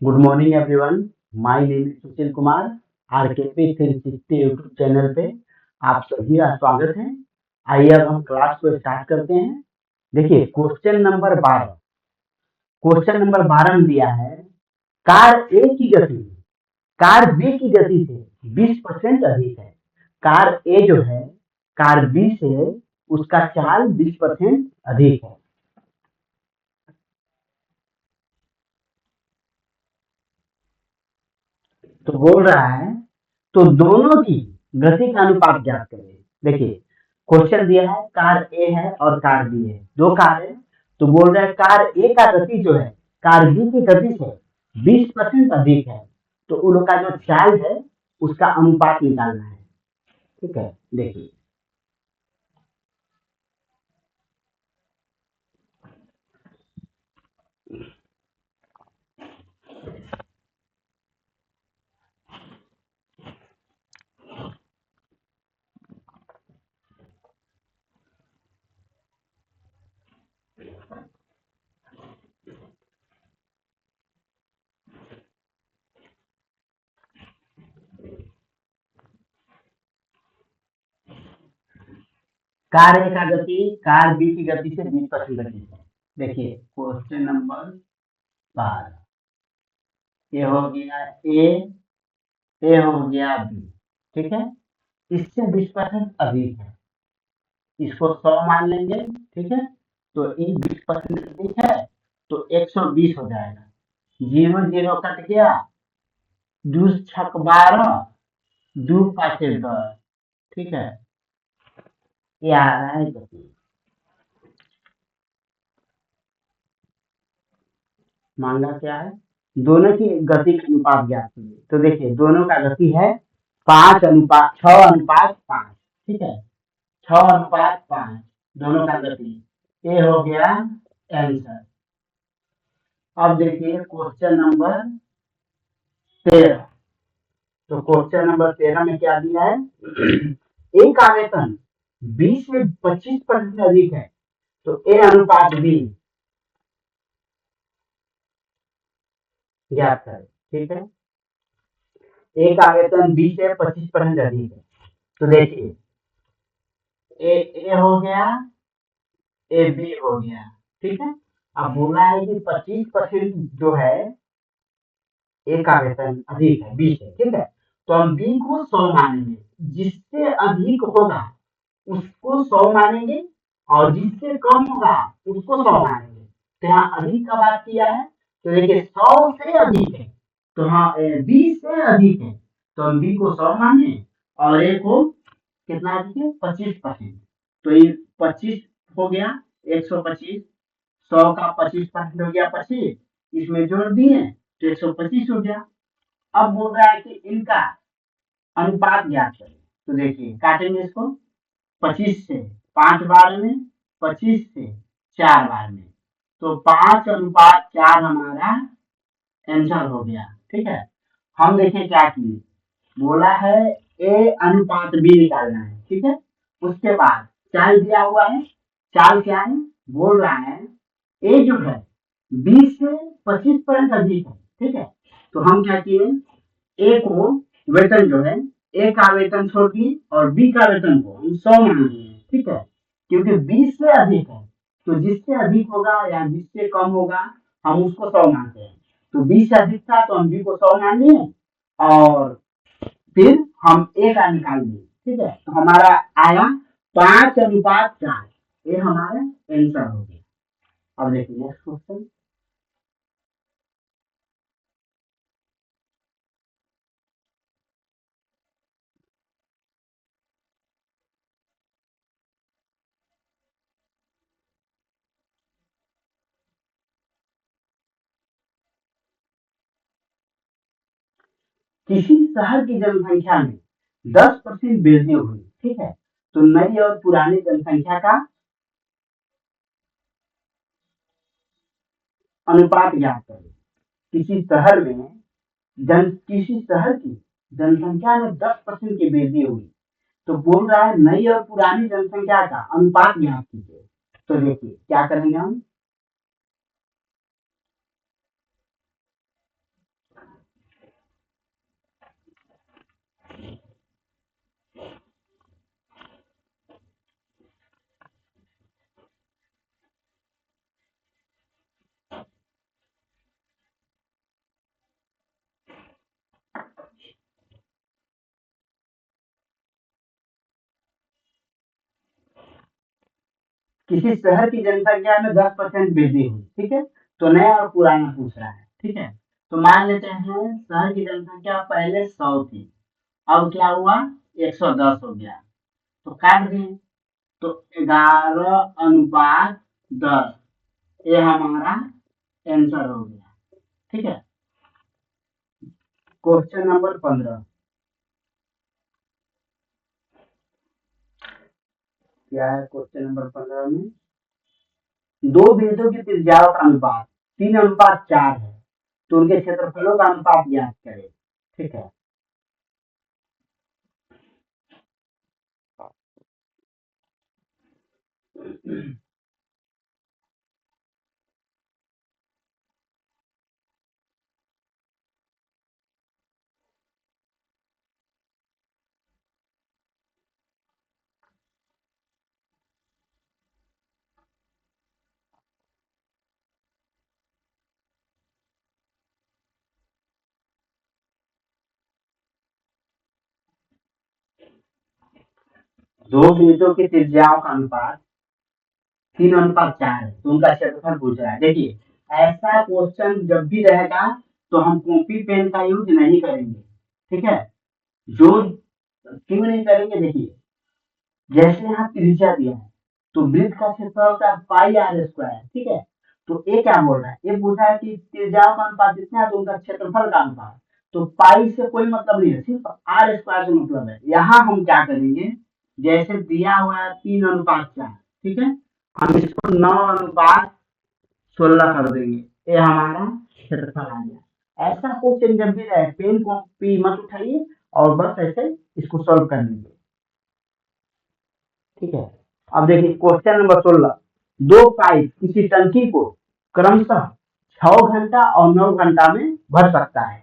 Good morning everyone. My name is Sushil Kumar. RKP 360 YouTube channel पे आप सभी का स्वागत है। आइए अब हम क्लास को स्टार्ट करते हैं। देखिए क्वेश्चन नंबर 12 में दिया है कार ए की गति कार बी की गति से 20% अधिक है। कार ए जो है कार बी से उसका चाल 20% अधिक है। तो बोल रहा है तो दोनों की गति का अनुपात ज्ञात करें। देखिए क्वेश्चन दिया है कार ए है और कार बी है, दो कार है। तो बोल रहा है कार ए का गति जो है कार बी की गति से 20% अधिक है। तो उन लोग का जो चाल है उसका अनुपात निकालना है। ठीक है, देखिए कार ए का गति कार बी की गति से 20% अधिक है। देखिए क्वेश्चन नंबर 12, ये हो गया ए हो गया बी। ठीक है, इससे 20% अधिक है, इसको 100 मान लेंगे। ठीक है, तो इन 20% अधिक है तो 120 हो जाएगा। 0 0 कट गया, 2 छक 12, 2 पाँचे 10। ठीक है, ये आ रहा है गति। मामला क्या है, दोनों की गति का अनुपात ज्ञात कीजिए। तो देखिए दोनों का गति है 6:5। ठीक है, 6:5 दोनों का गति। ये हो गया आंसर। अब देखिए क्वेश्चन नंबर 13। तो क्वेश्चन नंबर 13 में क्या दिया है, ए का वेतन 20 से 25% अधिक है। तो ए अनुपात बी ज्ञात करें। ठीक है, ए का वेतन 20 से 25% अधिक है। तो देखिए ए हो गया, ए बी हो गया। ठीक है, अब बोला है कि 25% जो है ए का वेतन अधिक है 20 है। ठीक है, तो हम बी को 100 मानेंगे, जिससे अधिक होगा उसको 100 मानेंगे और जिससे कम होगा उसको 100 मानेंगे। तो यहाँ अधिक का बात किया है, तो देखिए 100 से अधिक है, तो हाँ 20 से अधिक है तो हम बी को 100 माने और ए को कितना दीजिए 25%। तो ये 25 हो गया, 125। 100 का 25% हो गया 25, इसमें जोड़ दिए तो 125 हो गया। अब बोल रहा है कि इनका अनुपात ज्ञात करें। तो देखिए काटेंगे इसको, 25 से 5 बार में, 25 से 4 बार में, तो 5:4 हमारा आंसर हो गया। ठीक है, हम देखें क्या किए, बोला है ए अनुपात बी निकालना है। ठीक है, उसके बाद चाल दिया हुआ है, चाल क्या है, बोल रहा है ए जो है 20 से 25% अधिक है। ठीक है, तो हम क्या किए, ए को वेतन जो है ए का वेतन छोड़ दिए और बी का वेतन को हम 100 मान लिए। ठीक है, क्योंकि 20 से अधिक है तो जिससे अधिक होगा या जिससे कम होगा हम उसको 100 मानते हैं। तो 20 से अधिक था तो हम बी को 100 मान लिए और फिर हम ए का निकाल लिए। ठीक है, तो हमारा आया 5:4, ये हमारा आंसर हो गया। अब देखिए नेक्स्ट क्वेश्चन। किसी शहर की जनसंख्या में 10% वृद्धि हुई। ठीक है, तो नई और पुरानी जनसंख्या का अनुपात ज्ञात करें। किसी शहर की जनसंख्या में 10% की वृद्धि हुई, तो बोल रहा है नई और पुरानी जनसंख्या का अनुपात ज्ञात कीजिए। तो देखिए क्या करेंगे हम, किसी शहर की जनसंख्या में 10% वृद्धि हुई, ठीक है। तो नया और पुराना पूछ रहा है, ठीक है। तो मान लेते हैं शहर की जनसंख्या पहले 100 थी, अब क्या हुआ 110 हो गया, तो काट दें। तो 11:10 ये हमारा आंसर हो गया, ठीक है। क्वेश्चन नंबर 15 क्या है? क्वेश्चन नंबर 15 में दो बिंदु की त्रिज्याओं का अनुपात 3:4 है, तो उनके क्षेत्रफलों का अनुपात ज्ञात करें, ठीक है। दो बिंदुओं की त्रिज्याओं का अनुपात 3:4 है, तो उनका क्षेत्रफल पूछ रहा है। देखिए, ऐसा क्वेश्चन जब भी रहेगा तो हम कॉपी पेन का यूज नहीं करेंगे, ठीक है। जो क्यों नहीं करेंगे, देखिए, जैसे यहाँ त्रिज्या दिया है तो वृत्त का क्षेत्रफल होता है पाई आर स्क्वायर, ठीक है। तो ये क्या बोल रहा है, ये पूछा है कि त्रिज्याओं का अनुपात कितना है, तो उनका क्षेत्रफल का अनुपात। तो पाई से कोई मतलब नहीं है, सिर्फ आर स्क्वायर से मतलब है। यहाँ हम क्या करेंगे, जैसे दिया हुआ है 3:4, ठीक है, हम इसको 9:16 कर देंगे, ये हमारा क्षेत्रफल आ गया। ऐसा क्वेश्चन जब भी रहे पेन कॉपी मत उठाइए और बस ऐसे इसको सॉल्व कर लीजिए, ठीक है। अब देखिए क्वेश्चन नंबर 16, दो पाइप किसी टंकी को क्रमशः 6 घंटा और 9 घंटा में भर सकता है,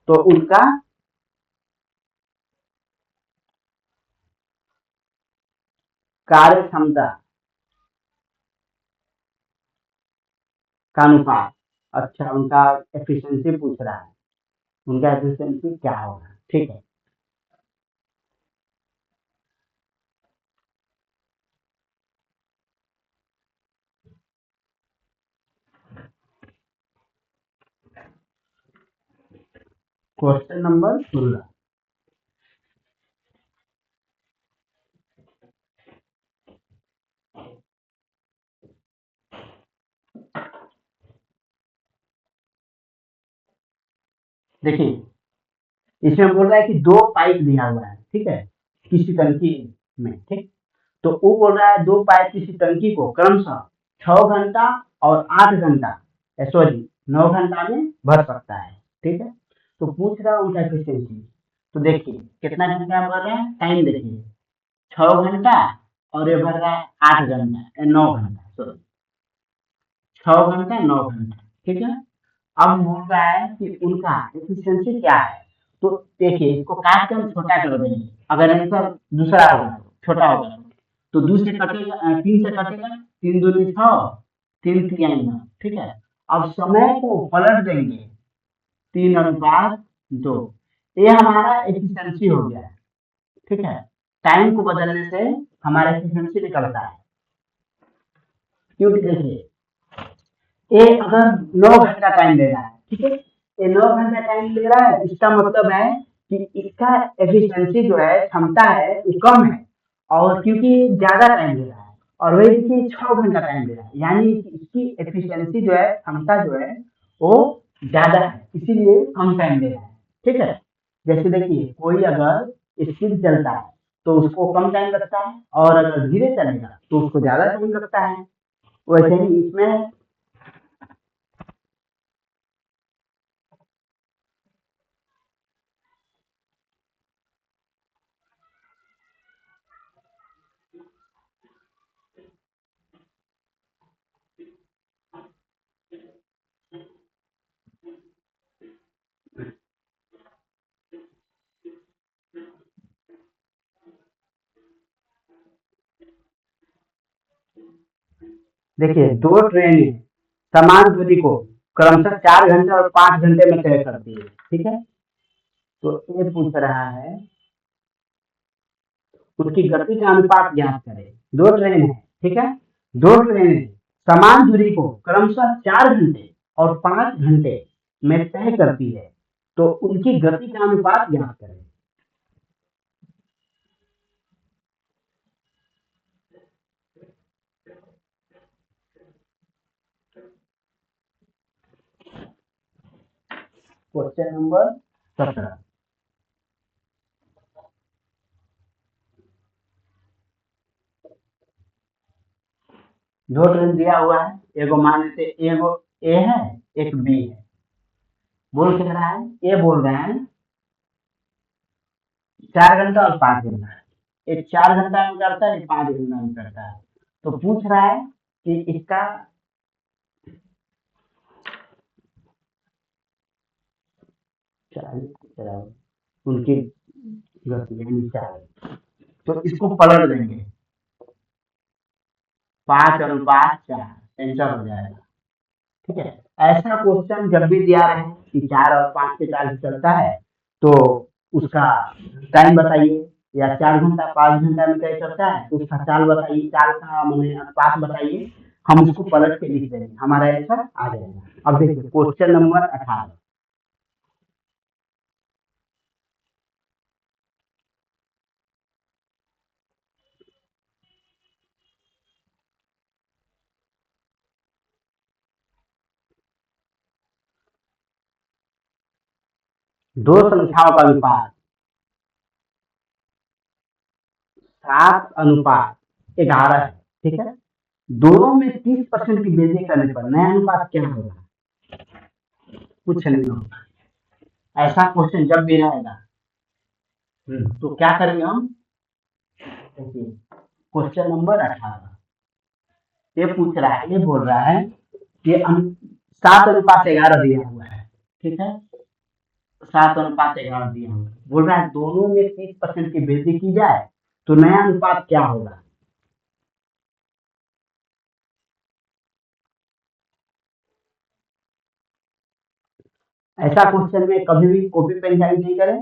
तो उनका कार्य क्षमता का अनुपात, अच्छा उनका एफिशिएंसी पूछ रहा है, उनका एफिशिएंसी क्या होगा, ठीक है। क्वेश्चन नंबर 16, देखिए इसमें बोल रहा है कि दो पाइप दिया हुआ है, ठीक है, किसी टंकी में, ठीक। तो वो बोल रहा है दो पाइप किसी टंकी को क्रमशः 6 घंटा और 8 घंटा, सॉरी 9 घंटा में भर सकता है, ठीक है। तो पूछ रहा है उनका एफिशिएंसी। तो देखिए कितना घंटा भर रहा है, टाइम देखिए, 6 घंटा और ये भर रहा है 8 घंटा, 9 घंटा, सॉरी 6 घंटा 9 घंटा, ठीक है। अब बोल रहा है कि उनका एफिशिएंसी क्या है। तो देखिए इसको काट के हम छोटा कर देंगे, अगर आंसर दूसरा होगा तो छोटा होगा, तो 2 से कटेगा 3 से कटेगा, 3 दूनी 6, 3 तिहाई 9, ठीक है। अब समय को पलट देंगे, 3:2, ये हमारा एफिशिएंसी हो गया, ठीक है। टाइम को बदलने से हमारा एफिशिएंसी निकलता है, क्योंकि देखिए ये अगर 9 घंटा टाइम ले रहा है, ठीक है, ये 9 घंटा टाइम ले रहा है, इसका मतलब है कि इसका एफिशिएंसी जो है, क्षमता है, वो कम है, और क्योंकि ज्यादा टाइम ले रहा है, और वही देखिए 6 घंटा टाइम ले रहा है, यानी इसकी एफिशिएंसी जो है, क्षमता जो है, वो ज्यादा है, इसीलिए कम टाइम ले रहा है, ठीक है। जैसे देखिए कोई अगर स्पीड चलता है तो उसको कम टाइम लगता है, और अगर धीरे चलेगा तो उसको ज्यादा टाइम लगता है। वैसे ही इसमें देखिए दो ट्रेनें समान दूरी को क्रमशः 4 घंटे और 5 घंटे में तय करती है, ठीक है। तो ये पूछ रहा है उनकी गति का अनुपात ज्ञात करें। दो ट्रेन है, ठीक है। दो ट्रेनें समान दूरी को क्रमशः 4 घंटे और 5 घंटे में तय करती है, तो उनकी गति का अनुपात ज्ञात करें। Question number 17। दो ट्रेन दिया हुआ है, एगो मान लेते एगो ए है, एक बी है। बोल क्या रहा है, ए बोल रहे हैं 4 घंटा और 5 घंटा। एक 4 घंटा में करता है, 5 घंटा में करता है। तो पूछ रहा है कि इसका उनकी गति चार, तो इसको पलट देंगे 5:4 आंसर हो जाएगा। ठीक है। ऐसा क्वेश्चन जब भी दिया रहे कि 4 और 5 के चाल चलता है, तो उसका टाइम बताइए, या 4 घंटा 5 घंटा में तय चलता है तो उसका चाल बताइए, चाल का मैंने अनुपात बताइए, हम उसको पलट के लिख देंगे, हमारा आंसर आ जाएगा। अब देखिए क्वेश्चन नंबर 18। दो संख्याओं का अनुपात 7:11 है। ठीक है। दोनों में 30% की वृद्धि करने पर नया अनुपात क्या होगा? कुछ नहीं होगा। ऐसा क्वेश्चन जब भी रहेगा तो क्या करेंगे हम? देखिए क्वेश्चन नंबर 18 ये पूछ रहा है, ये बोल रहा है कि 7:11 दिया हुआ है। ठीक है। 7:11 दिया हुआ है, बोल रहा है दोनों में 30% की वृद्धि की जाए तो नया अनुपात क्या होगा? ऐसा क्वेश्चन में कभी भी कॉपी पेन जारी नहीं करें।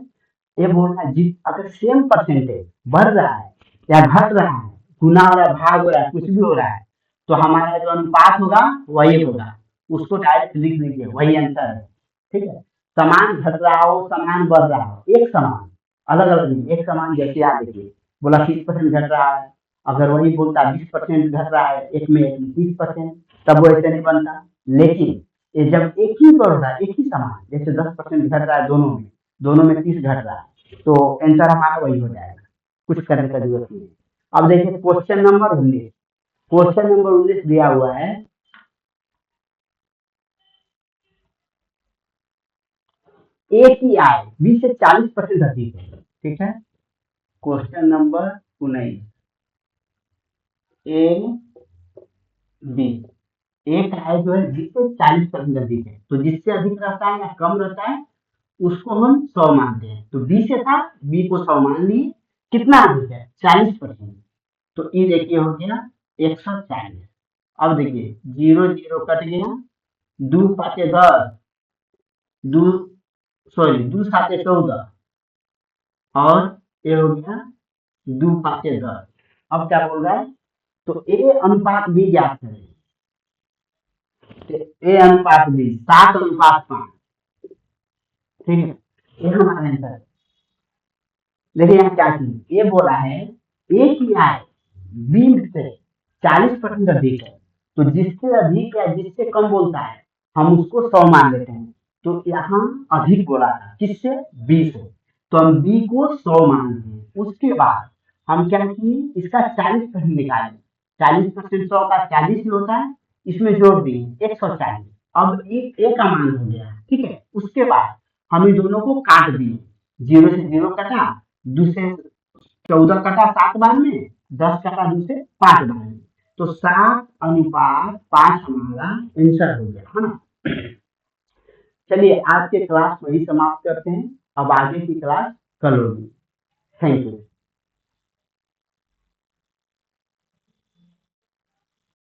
ये बोल रहा है जिस अगर सेम परसेंटेज बढ़ रहा है या घट रहा है, गुना हो रहा है, भाग हो रहा है, कुछ भी हो रहा है, तो हमारा जो अनुपात होगा वही होगा, उसको डायरेक्ट लिख लीजिए, वही आंसर है। ठीक है। समान घट रहा हो, समान बढ़ रहा हो, एक समान, अलग अलग नहीं, एक समान। जैसे आप देखिए बोला 30% घट रहा है, अगर वही बोलता 20% घट रहा है, एक में 30%, तब वो ऐसे नहीं बनता। लेकिन ये जब एक ही बढ़ रहा है, एक ही समान, जैसे 10% घट रहा है दोनों में 30 घट रहा है, तो आंसर हमारा वही हो जाएगा, कुछ करने का जरूरत नहीं। अब देखिए क्वेश्चन नंबर 19। क्वेश्चन नंबर 19 दिया हुआ है ए की आय 20 से 40% अधिक है। ठीक है। क्वेश्चन नंबर 19 ए बी, एक आय जो है 20 से 40% अधिक है, तो जिससे अधिक रहता है या कम रहता है उसको हम 100 मानते हैं। तो बी से था, बी को 100 मान लिए, कितना अधिक है? 40%। तो ई देखिए हो गया 140। अब देखिए 0 0 कट गया, 2 5 10, 2 सॉरी 2 7 14, और ये हो गया 2 5 10। अब क्या बोल रहा है? तो ए अनुपात बी ज्ञात करें। ए अनुपात बी 7:5। ठीक है। ये हमारा आंसर है। देखिए यहाँ क्या चीज ये बोला है, ए की आय बी से 40% अधिक है, तो जिससे अधिक या जिससे कम बोलता है हम उसको 100 मान लेते हैं। तो यहाँ अधिक बोला था, किससे? बी से, तो हम बी को 100 मान लिए। उसके बाद हम क्या किए, इसका 40% निकाले। 40% 100 का 40 होता है, इसमें जोड़ दिए 140। अब एक का मान हो गया। ठीक है। उसके बाद हम इन दोनों को काट दिए, 0 से 0 कटा, 2 से 14 कटा 7 बार में, 10 कटा 2 से 5 बार में, तो 7:5 हमारा आंसर हो गया, है ना। चलिए आज के क्लास वही समाप्त करते हैं, अब आगे की क्लास कल होगी। Thank you.